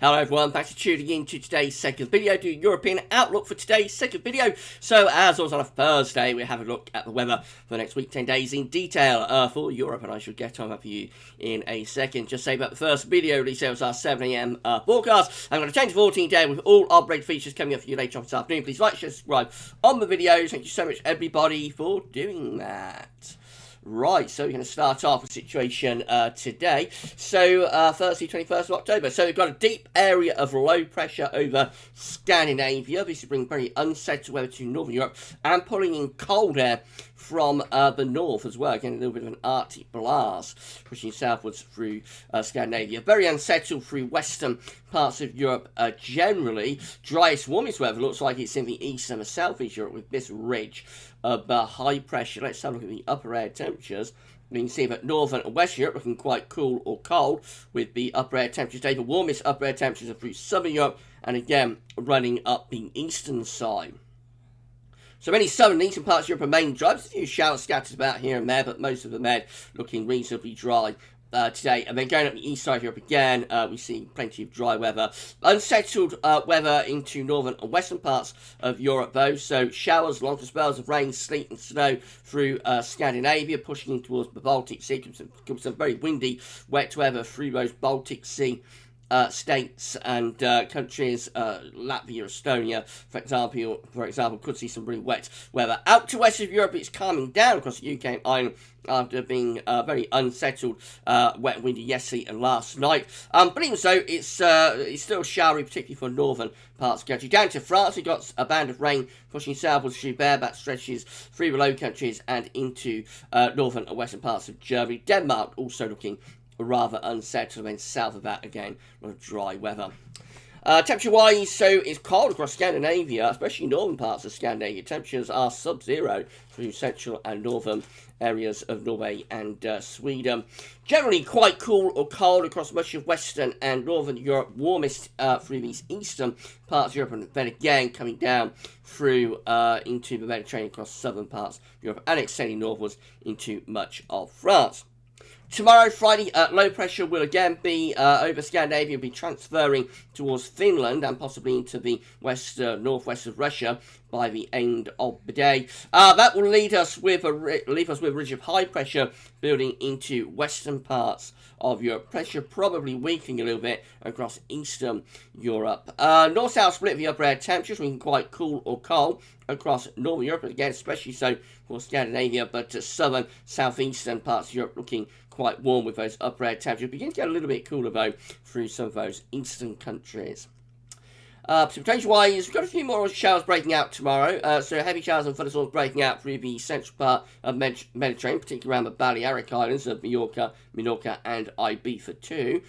Hello everyone, thanks for tuning in to today's second video, to European Outlook for today's second video. So as always on a Thursday, we have a look at the weather for the next week, 10 days in detail for Europe, and I shall get on that for you in a second. Just say about the first video release, it was our 7 AM forecast. I'm going to change the 14 day with all upgrade features coming up for you later on this afternoon. Please like, share, subscribe on the videos. Thank you so much everybody for doing that. Right, so we're going to start off with the situation today. So, Thursday, 21st of October. So, we've got a deep area of low pressure over Scandinavia. This is bringing very unsettled weather to Northern Europe and pulling in cold air from the north as well. Again, a little bit of an Arctic blast pushing southwards through Scandinavia. Very unsettled through western parts of Europe generally. Driest, warmest weather looks like it's in the east and the southeast Europe with this ridge of high pressure. Let's have a look at the upper air temperatures. You can see that northern and west Europe looking quite cool or cold with the upper air temperatures today. The warmest upper air temperatures are through southern Europe and again running up the eastern side. So many southern and eastern parts of Europe remain dry. There's a few showers scattered about here and there, but most of them are looking reasonably dry today. And then going up the east side of Europe again, we see plenty of dry weather. Unsettled weather into northern and western parts of Europe though. So showers, long spells of rain, sleet and snow through Scandinavia, pushing in towards the Baltic Sea. Some very windy, wet weather through those Baltic Sea states and countries. Latvia, Estonia, for example, could see some really wet weather. Out to west of Europe, it's calming down across the UK and Ireland after being very unsettled, wet and windy yesterday and last night. But even so, it's still showery, particularly for northern parts of the country. Down to France, we got a band of rain pushing southwards through bareback stretches through the Low Countries and into northern and western parts of Germany. Denmark also looking rather unsettled, and then south of that again, a lot of dry weather. Temperature-wise, so it's cold across Scandinavia, especially northern parts of Scandinavia. Temperatures are sub-zero through central and northern areas of Norway and Sweden. Generally quite cool or cold across much of western and northern Europe. Warmest through these eastern parts of Europe, and then again coming down through into the Mediterranean across southern parts of Europe and extending northwards into much of France. Tomorrow, Friday, low pressure will again be over Scandinavia, be transferring towards Finland and possibly into the northwest of Russia by the end of the day. That will leave us with a ridge of high pressure building into western parts of Europe. Pressure probably weakening a little bit across eastern Europe. North-south split of the upper air temperatures, looking quite cool or cold across northern Europe, again, especially so for Scandinavia, but southern, southeastern parts of Europe looking quite warm with those upper air temperatures. Begin to get a little bit cooler though through some of those eastern countries. Precipitation-wise, we've got a few more showers breaking out tomorrow. So heavy showers and thunderstorms breaking out through the central part of Mediterranean, particularly around the Balearic Islands of Mallorca, and Ibiza too.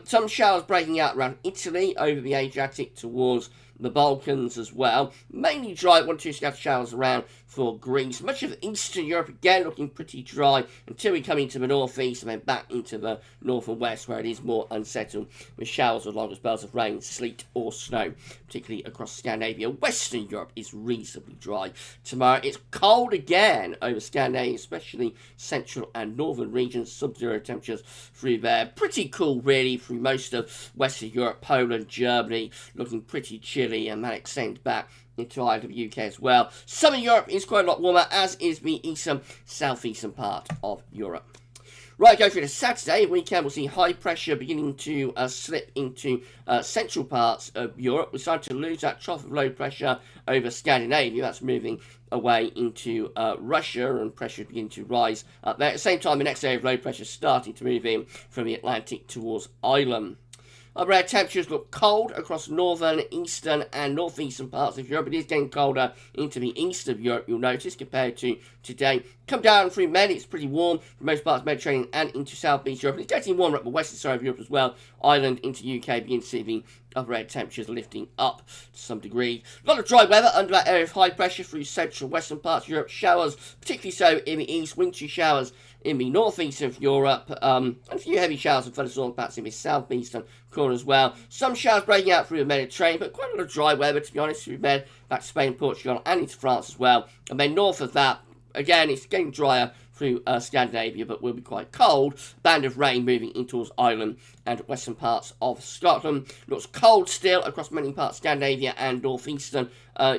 Some showers breaking out around Italy, over the Adriatic towards the Balkans as well. Mainly dry, 1 or 2 scattered showers around for Greece. Much of Eastern Europe again looking pretty dry until we come into the northeast and then back into the north and west where it is more unsettled with showers or longer spells of rain, sleet or snow, particularly across Scandinavia. Western Europe is reasonably dry. Tomorrow it's cold again over Scandinavia, especially central and northern regions, sub-zero temperatures through there. Pretty cool really through most of Western Europe, Poland, Germany, looking pretty chilly, and that extends back into Ireland, the UK as well. Southern Europe is quite a lot warmer, as is the eastern, southeastern part of Europe. Right, go through to Saturday weekend. We'll see high pressure beginning to slip into central parts of Europe. We're starting to lose that trough of low pressure over Scandinavia. That's moving away into Russia, and pressure beginning to rise up there. At the same time, the next area of low pressure starting to move in from the Atlantic towards Ireland. Upper air temperatures look cold across northern, eastern and northeastern parts of Europe. It is getting colder into the east of Europe, you'll notice, compared to today. Come down through Med, it's pretty warm for most parts of the Mediterranean and into southeast Europe. It's getting warmer up the western side of Europe as well. Ireland into UK begin to see the upper air temperatures lifting up to some degree. A lot of dry weather under that area of high pressure through central western parts of Europe. Showers, particularly so in the east, wintry showers in the northeast of Europe, and a few heavy showers and thunderstorms perhaps in the southeastern corner as well. Some showers breaking out through the Mediterranean, but quite a lot of dry weather, to be honest, through Med, back to Spain, Portugal, and into France as well. And then north of that, again, it's getting drier through Scandinavia, but will be quite cold. Band of rain moving in towards Ireland and western parts of Scotland. Looks cold still across many parts of Scandinavia and northeastern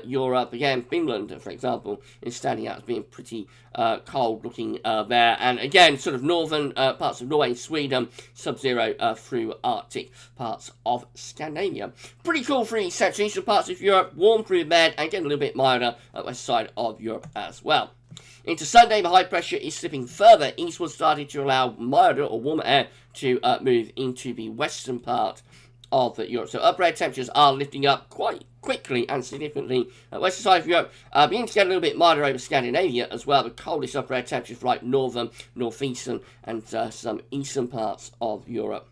Europe. Again, Finland, for example, is standing out as being pretty cold looking there. And again, sort of northern parts of Norway and Sweden, sub-zero through Arctic parts of Scandinavia. Pretty cool for central and eastern parts of Europe, warm through Med and getting a little bit milder at the west side of Europe as well. Into Sunday, the high pressure is slipping further eastward, starting to allow milder or warmer air to move into the western part of Europe. So upper air temperatures are lifting up quite quickly and significantly at western side of Europe, beginning to get a little bit milder over Scandinavia as well. The coldest upper air temperatures for like northern, northeastern and some eastern parts of Europe.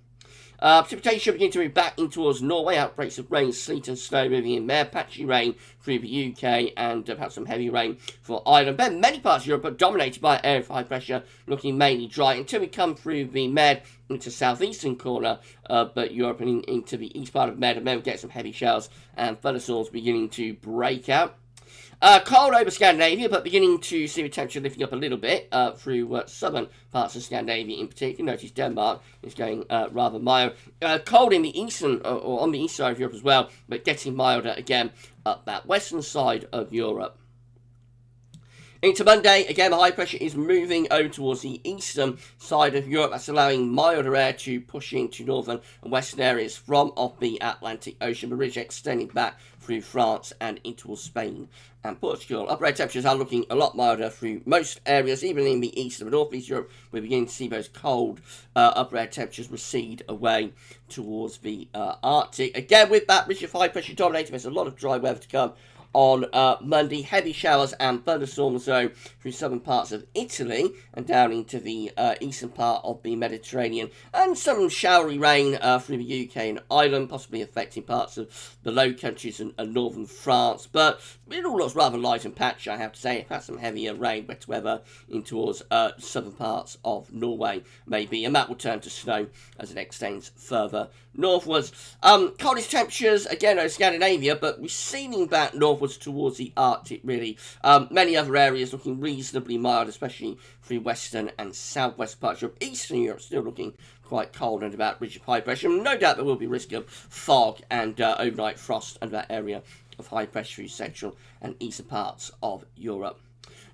Precipitation beginning to move back in towards Norway. Outbreaks of rain, sleet and snow moving in there. Patchy rain through the UK and perhaps some heavy rain for Ireland. Then many parts of Europe are dominated by area of high pressure, looking mainly dry until we come through the Med into southeastern corner, but Europe and into the east part of Med, and then we get some heavy showers and thunderstorms beginning to break out. Cold over Scandinavia, but beginning to see the temperature lifting up a little bit through southern parts of Scandinavia in particular. Notice Denmark is going rather mild. Cold in the eastern, or on the east side of Europe as well, but getting milder again up that western side of Europe. Into Monday, again, the high pressure is moving over towards the eastern side of Europe. That's allowing milder air to push into northern and western areas from off the Atlantic Ocean. The ridge extending back through France and into Spain and Portugal. Upper air temperatures are looking a lot milder through most areas, even in the east and northeast Europe. We're beginning to see those cold upper air temperatures recede away towards the Arctic. Again, with that ridge of high pressure dominating, there's a lot of dry weather to come on Monday. Heavy showers and thunderstorms though through southern parts of Italy and down into the eastern part of the Mediterranean, and some showery rain through the UK and Ireland, possibly affecting parts of the Low Countries and northern France. But it all looks rather light and patchy, I have to say. It has some heavier rain, wet weather in towards southern parts of Norway maybe, and that will turn to snow as it extends further northwards. Coldest temperatures again over Scandinavia, but receding back northwards towards the Arctic really. Many other areas looking reasonably mild, especially through western and southwest parts of Europe. Eastern Europe still looking quite cold and about ridge of high pressure. No doubt there will be risk of fog and overnight frost under that area of high pressure through central and eastern parts of Europe.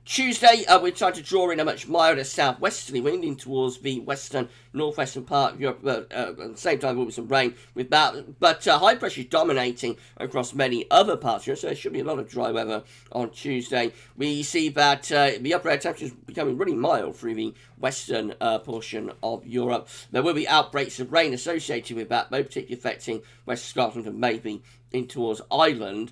Tuesday, we're trying to draw in a much milder southwesterly wind in towards the western, northwestern part of Europe. At the same time, there will be some rain with that. But high pressure is dominating across many other parts of Europe, so there should be a lot of dry weather on Tuesday. We see that the upper air temperatures becoming really mild through the western portion of Europe. There will be outbreaks of rain associated with that, though, particularly affecting West Scotland and maybe in towards Ireland.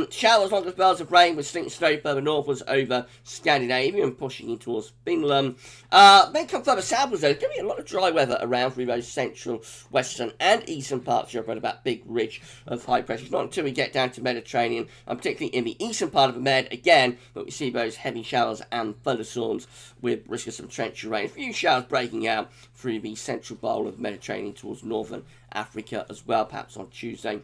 Showers, longer spells of rain with sleet and snow further northwards over Scandinavia and pushing in towards Finland. Then come further southwards though, there's going to be a lot of dry weather around through those central, western and eastern parts of Europe and about big ridge of high pressure. It's not until we get down to Mediterranean, and particularly in the eastern part of the Med again, that we see those heavy showers and thunderstorms with risk of some torrential rain. A few showers breaking out through the central bowl of the Mediterranean towards northern Africa as well, perhaps on Tuesday.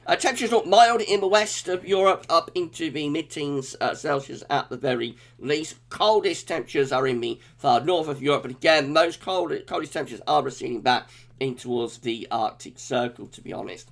Temperatures look mild in the west of Europe, up into the mid-teens Celsius at the very least. Coldest temperatures are in the far north of Europe, but again, those coldest temperatures are receding back in towards the Arctic Circle, to be honest.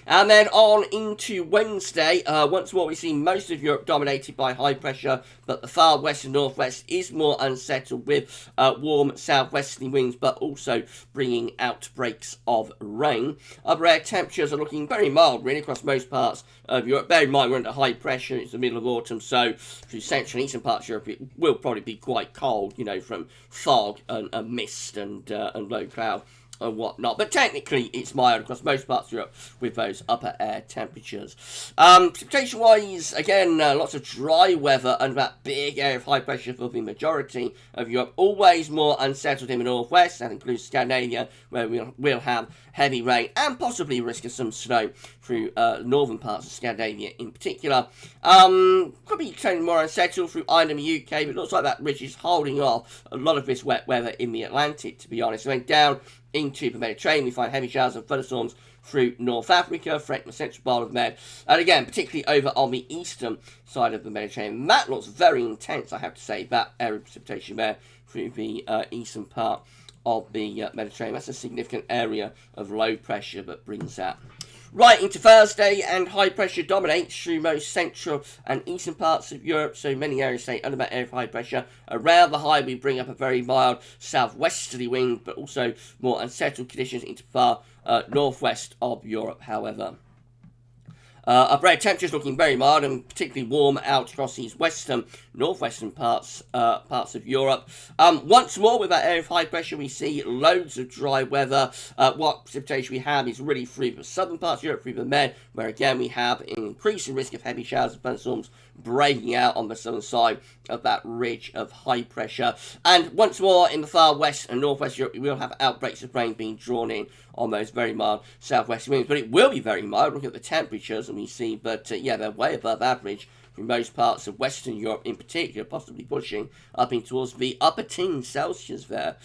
And then on into Wednesday, once more we see most of Europe dominated by high pressure, but the far west and northwest is more unsettled with warm southwesterly winds, but also bringing outbreaks of rain. Upper air temperatures are looking very mild really across most parts of Europe. Bear in mind we're under high pressure, it's the middle of autumn, so through central and eastern parts of Europe it will probably be quite cold, you know, from fog and mist and low cloud and whatnot, but technically it's mild across most parts of Europe with those upper air temperatures. Precipitation wise, again, lots of dry weather under that big area of high pressure for the majority of Europe. Always more unsettled in the northwest, that includes Scandinavia, where we'll have heavy rain and possibly risk of some snow through northern parts of Scandinavia in particular. Could be turning more unsettled through Ireland and the UK, but it looks like that ridge is holding off a lot of this wet weather in the Atlantic, to be honest. And then down into the Mediterranean, we find heavy showers and thunderstorms through North Africa, threatening the central part of the Med, and again, particularly over on the eastern side of the Mediterranean. That looks very intense, I have to say, that area of precipitation there through the eastern part of the Mediterranean. That's a significant area of low pressure that brings that. Right into Thursday, and high pressure dominates through most central and eastern parts of Europe, so many areas stay under that area of high pressure. Around the high, we bring up a very mild southwesterly wind, but also more unsettled conditions into far northwest of Europe, however. Our bread temperatures looking very mild and particularly warm out across these northwestern parts of Europe. Once more, with that area of high pressure, we see loads of dry weather. What precipitation we have is really through the southern parts of Europe, through the Med, where again we have an increasing risk of heavy showers and thunderstorms breaking out on the southern side of that ridge of high pressure. And once more, in the far west and northwest Europe, we will have outbreaks of rain being drawn in on those very mild southwest winds. But it will be very mild. Look at the temperatures, and we see that, yeah, they're way above average in most parts of Western Europe in particular, possibly pushing up in towards the upper teens Celsius there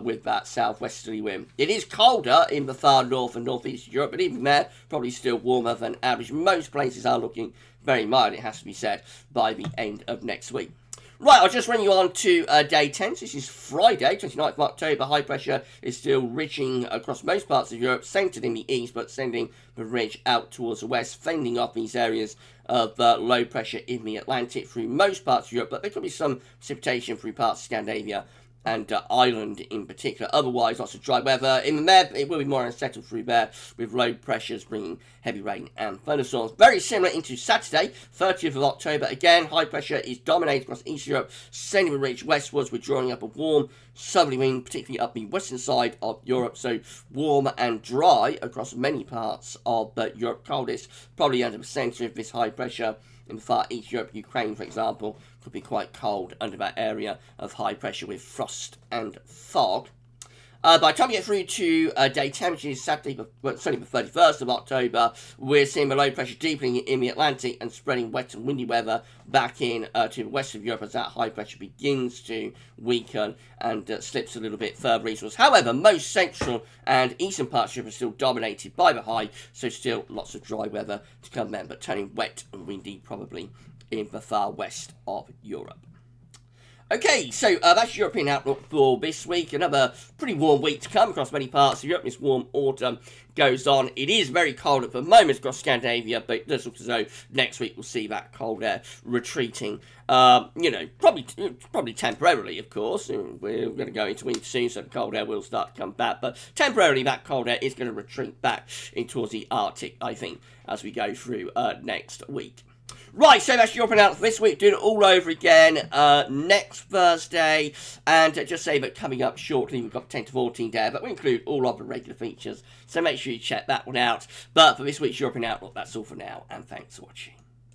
with that southwesterly wind. It is colder in the far north and northeast of Europe, but even there, probably still warmer than average. Most places are looking very mild, it has to be said, by the end of next week. Right, I'll just run you on to day 10. So this is Friday, 29th of October. High pressure is still ridging across most parts of Europe, centred in the east, but sending the ridge out towards the west, fending off these areas of low pressure in the Atlantic through most parts of Europe. But there could be some precipitation through parts of Scandinavia and Ireland in particular. Otherwise, lots of dry weather. In the Med, it will be more unsettled through there, with low pressures bringing heavy rain and thunderstorms. Very similar into Saturday, 30th of October. Again, high pressure is dominating across East Europe, sending the ridge westwards. We're drawing up a warm southerly wind, particularly up the western side of Europe. So warm and dry across many parts of Europe. Coldest probably under the centre of this high pressure. In the far east Europe, Ukraine, for example, could be quite cold under that area of high pressure with frost and fog. By the time we get through to day 10, which is Saturday, certainly the 31st of October, we're seeing the low pressure deepening in the Atlantic and spreading wet and windy weather back in to the west of Europe as that high pressure begins to weaken and slips a little bit further eastwards. However, most central and eastern parts of Europe are still dominated by the high, so still lots of dry weather to come then, but turning wet and windy probably in the far west of Europe. Okay, so that's your European outlook for this week. Another pretty warm week to come across many parts of Europe. This warm autumn goes on. It is very cold at the moment across Scandinavia, but it does look as though next week we'll see that cold air retreating. Probably temporarily, of course. We're going to go into winter soon, so the cold air will start to come back. But temporarily, that cold air is going to retreat back in towards the Arctic, I think, as we go through next week. Right, so that's your outlook for this week. Doing it all over again next Thursday. And just say that coming up shortly, we've got 10 to 14 there, but we include all of the regular features. So make sure you check that one out. But for this week's European Outlook, that's all for now, and thanks for watching.